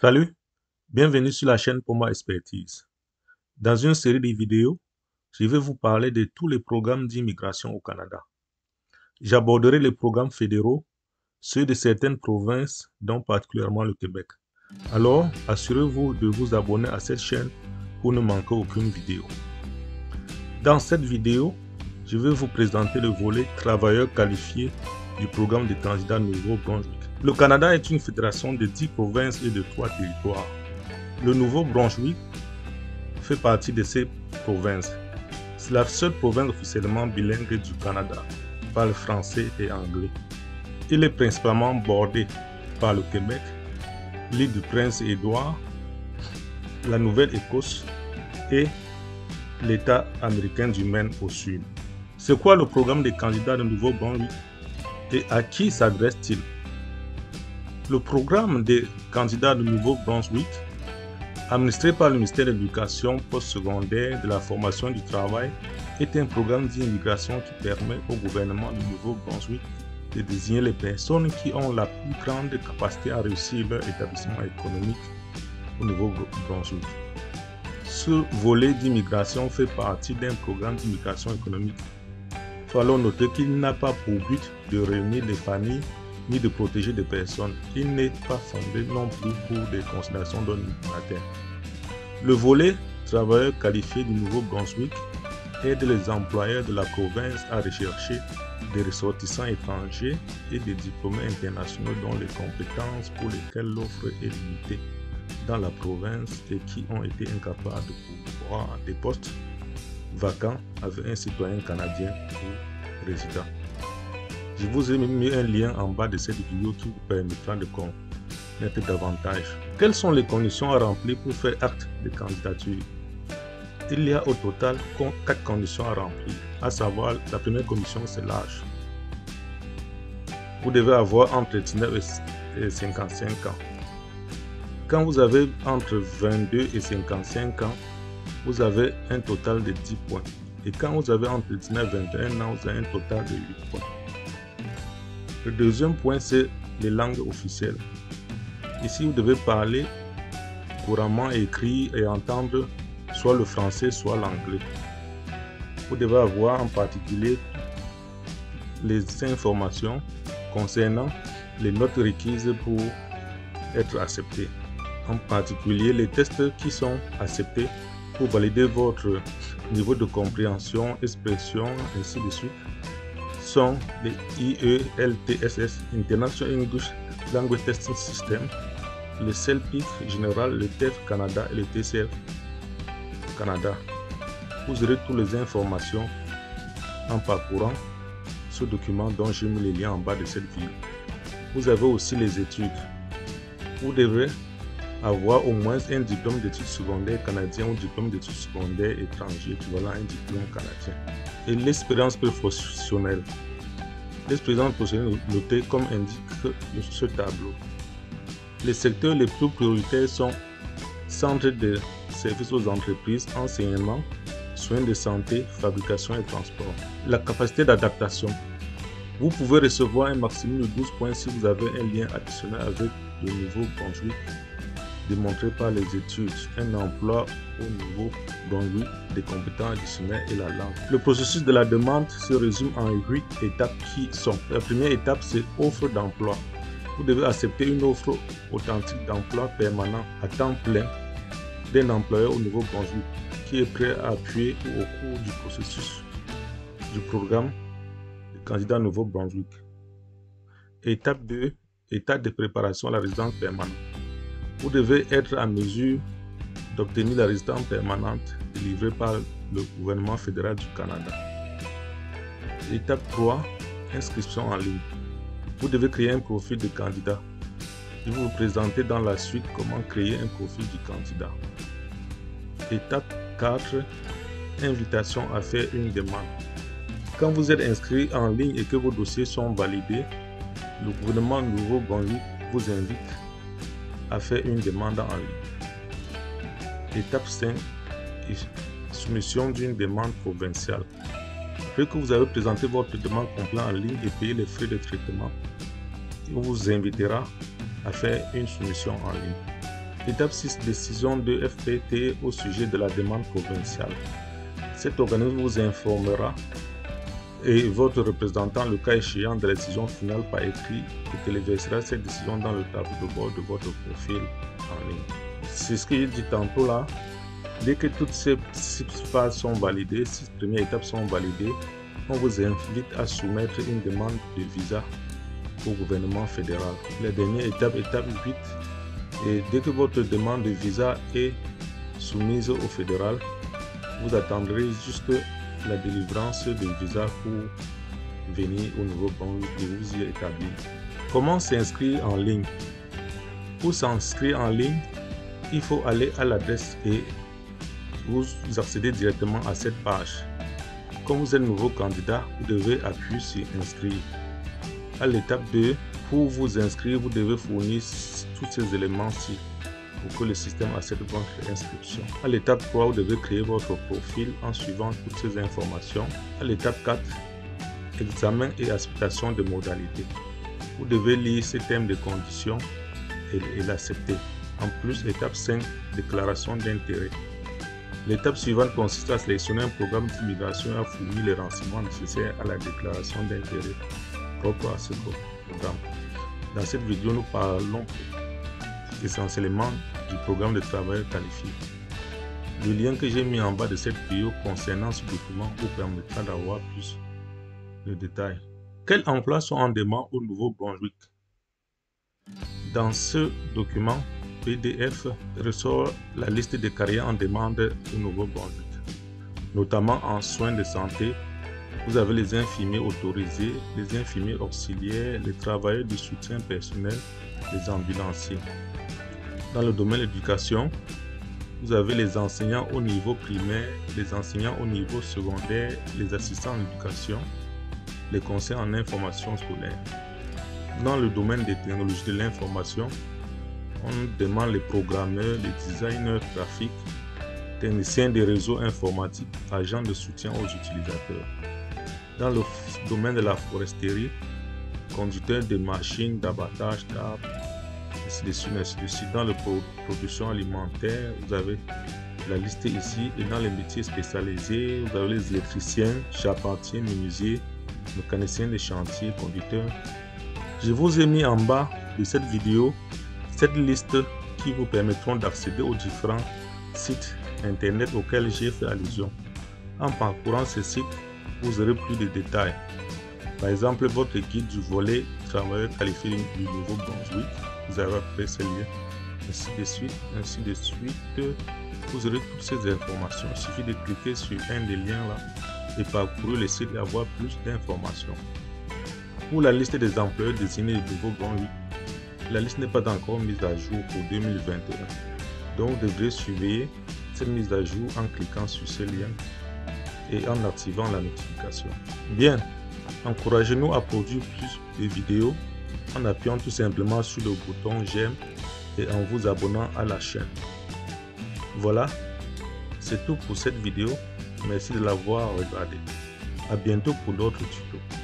Salut, bienvenue sur la chaîne Poma Expertise. Dans une série de vidéos, je vais vous parler de tous les programmes d'immigration au Canada. J'aborderai les programmes fédéraux, ceux de certaines provinces, dont particulièrement le Québec. Alors, assurez-vous de vous abonner à cette chaîne pour ne manquer aucune vidéo. Dans cette vidéo, je vais vous présenter le volet travailleurs qualifiés du programme de candidats Nouveau-Brunswick. Le Canada est une fédération de 10 provinces et de 3 territoires. Le Nouveau-Brunswick fait partie de ces provinces. C'est la seule province officiellement bilingue du Canada, parle français et anglais. Il est principalement bordé par le Québec, l'île du Prince-Édouard, la Nouvelle-Écosse et l'État américain du Maine au sud. C'est quoi le programme des candidats de Nouveau-Brunswick et à qui s'adresse-t-il? Le programme des candidats de Nouveau-Brunswick, administré par le ministère de l'Éducation postsecondaire, de la formation et du travail, est un programme d'immigration qui permet au gouvernement du Nouveau-Brunswick de désigner les personnes qui ont la plus grande capacité à réussir leur établissement économique au Nouveau-Brunswick. Ce volet d'immigration fait partie d'un programme d'immigration économique. Il faut alors noter qu'il n'a pas pour but de réunir des familles ni de protéger des personnes. Il n'est pas fondé non plus pour des considérations d'ordre humanitaire. Le volet travailleurs qualifiés du Nouveau-Brunswick aide les employeurs de la province à rechercher des ressortissants étrangers et des diplômés internationaux dont les compétences pour lesquelles l'offre est limitée dans la province et qui ont été incapables de pourvoir des postes vacants avec un citoyen canadien ou résident. Je vous ai mis un lien en bas de cette vidéo qui vous permettra de connaître davantage. Quelles sont les conditions à remplir pour faire acte de candidature? Il y a au total 4 conditions à remplir, à savoir la première condition c'est l'âge. Vous devez avoir entre 19 et 55 ans. Quand vous avez entre 22 et 55 ans, vous avez un total de 10 points. Et quand vous avez entre 19 et 21 ans, vous avez un total de 8 points. Le deuxième point, c'est les langues officielles. Ici, vous devez parler couramment, écrire et entendre soit le français, soit l'anglais. Vous devez avoir en particulier les informations concernant les notes requises pour être accepté. En particulier, les tests qui sont acceptés pour valider votre niveau de compréhension, expression, ainsi de suite, sont les IELTSS, International English Language Testing System, le CELPIC général, le TEF Canada et le TCF Canada. Vous aurez toutes les informations en parcourant ce document dont j'ai mis les liens en bas de cette vidéo. Vous avez aussi les études. Vous devrez avoir au moins un diplôme d'études secondaires canadien ou diplôme d'études secondaires étrangers équivalent à un diplôme canadien. Et l'expérience professionnelle. L'expérience professionnelle notée comme indique ce tableau. Les secteurs les plus prioritaires sont centres de services aux entreprises, enseignement, soins de santé, fabrication et transport. La capacité d'adaptation. Vous pouvez recevoir un maximum de 12 points si vous avez un lien additionnel avec le Nouveau-Brunswick démontré par les études, un emploi au Nouveau-Brunswick, des compétences additionnelles et la langue. Le processus de la demande se résume en 8 étapes qui sont: la première étape, c'est offre d'emploi. Vous devez accepter une offre authentique d'emploi permanent à temps plein d'un employeur au Nouveau-Brunswick qui est prêt à appuyer au cours du processus du programme de candidat Nouveau-Brunswick. Étape 2, étape de préparation à la résidence permanente. Vous devez être en mesure d'obtenir la résidence permanente délivrée par le gouvernement fédéral du Canada. Étape 3, inscription en ligne. Vous devez créer un profil de candidat. Je vais vous présenter dans la suite comment créer un profil du candidat. Étape 4, invitation à faire une demande. Quand vous êtes inscrit en ligne et que vos dossiers sont validés, le gouvernement Nouveau-Brunswick vous invite à faire une demande en ligne. Étape 5, soumission d'une demande provinciale. Après que vous avez présenté votre demande complète en ligne et payé les frais de traitement, il vous invitera à faire une soumission en ligne. Étape 6, décision de FPT au sujet de la demande provinciale. Cet organisme vous informera et votre représentant, le cas échéant, de la décision finale par écrit et téléversera cette décision dans le tableau de bord de votre profil en ligne. C'est ce que j'ai dit tantôt là. Dès que toutes ces 6 phases sont validées, 6 premières étapes sont validées, on vous invite à soumettre une demande de visa au gouvernement fédéral. La dernière étape, étape 8, et dès que votre demande de visa est soumise au fédéral, vous attendrez juste la délivrance de visa pour venir au Nouveau-Brunswick et vous y établir. Comment s'inscrire en ligne? Pour s'inscrire en ligne, il faut aller à l'adresse et vous accédez directement à cette page. Comme vous êtes nouveau candidat, vous devez appuyer sur inscrire. À l'étape 2, pour vous inscrire, vous devez fournir tous ces éléments-ci pour que le système accepte votre inscription. À l'étape 3, vous devez créer votre profil en suivant toutes ces informations. À l'étape 4, examen et acceptation de modalités. Vous devez lire ces thèmes de conditions et l'accepter. En plus, étape 5, déclaration d'intérêt. L'étape suivante consiste à sélectionner un programme d'immigration et à fournir les renseignements nécessaires à la déclaration d'intérêt propre à ce programme. Dans cette vidéo, nous parlons essentiellement du programme de travailleurs qualifiés. Le lien que j'ai mis en bas de cette vidéo concernant ce document vous permettra d'avoir plus de détails. Quels emplois sont en demande au Nouveau-Brunswick? Dans ce document PDF ressort la liste des carrières en demande au Nouveau-Brunswick, notamment en soins de santé. Vous avez les infirmiers autorisés, les infirmiers auxiliaires, les travailleurs de soutien personnel, les ambulanciers. Dans le domaine de l'éducation, vous avez les enseignants au niveau primaire, les enseignants au niveau secondaire, les assistants en éducation, les conseillers en information scolaire. Dans le domaine des technologies de l'information, on demande les programmeurs, les designers graphiques, techniciens des réseaux informatiques, agents de soutien aux utilisateurs. Dans le domaine de la foresterie, conducteurs de machines d'abattage d'arbres, ainsi de suite, ainsi de suite. Dans la production alimentaire, vous avez la liste ici. Et dans les métiers spécialisés, vous avez les électriciens, charpentiers, menuisiers, mécaniciens de chantier, conducteurs. Je vous ai mis en bas de cette vidéo cette liste qui vous permettront d'accéder aux différents sites internet auxquels j'ai fait allusion. En parcourant ces sites, vous aurez plus de détails. Par exemple, votre guide du volet travailleurs qualifiés du Nouveau-Brunswick, vous avez après ce lien, ainsi de suite, ainsi de suite. Vous aurez toutes ces informations. Il suffit de cliquer sur un des liens là et parcourir le site et avoir plus d'informations. Pour la liste des employeurs désignés du Nouveau-Brunswick, la liste n'est pas encore mise à jour pour 2021. Donc, vous devrez surveiller cette mise à jour en cliquant sur ce lien et en activant la notification. Bien, encouragez-nous à produire plus de vidéos en appuyant tout simplement sur le bouton j'aime et en vous abonnant à la chaîne. Voilà, c'est tout pour cette vidéo. Merci de l'avoir regardée. À bientôt pour d'autres tutos.